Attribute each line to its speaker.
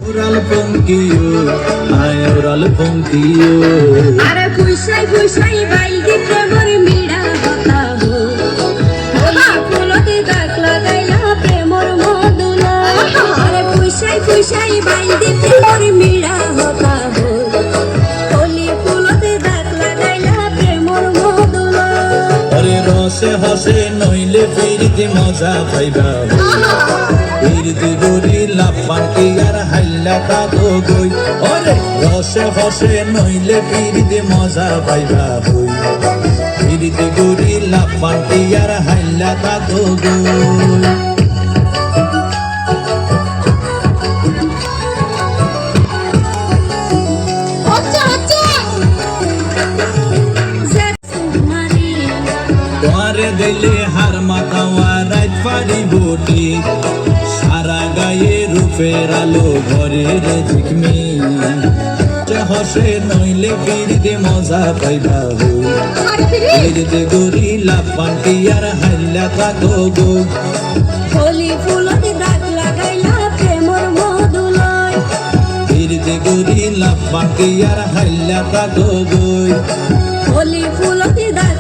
Speaker 1: Oral pongkiyo, ay oral pongkiyo.
Speaker 2: আরে ফুসাই ফুসাই বাইদি প্রেমর মিড়া কথা হো ওলি ফুলতে দাগ লাগাইলা প্রেমর মধুলা আরে ফুসাই ফুসাই বাইদি প্রেমর মিড়া কথা হো ওলি ফুলতে দাগ লাগাইলা প্রেমর মধুলা
Speaker 1: আরে রসে হসে নইলে ফিরিতে মজা পাইবা ফিরিতে গরি লাফান কি আর হাইলা তা তো গই ওরে রসে হসে নইলে ফিরিতে মজা পাইবা হই ফিরিতে গরি লাফান কি আর হাইলা তা তো গই তোমারে দিলে হার মাথাওয়া রাত পারি বটি সারা গায়ে রূপের আলো ঘরের ঝিকমি হসে নইলে ফিরিতে মজা পাইবা হই ফিরিতে গরি লাফান কি আর হাইলা তা তো গই
Speaker 2: ওলি ফুলতে দাগ লাগাইলা প্রেমর মধুলয়
Speaker 1: ফিরিতে গরি লাফান কি আর হাইলা তা তো গই
Speaker 2: ওলি ফুলতে দাগ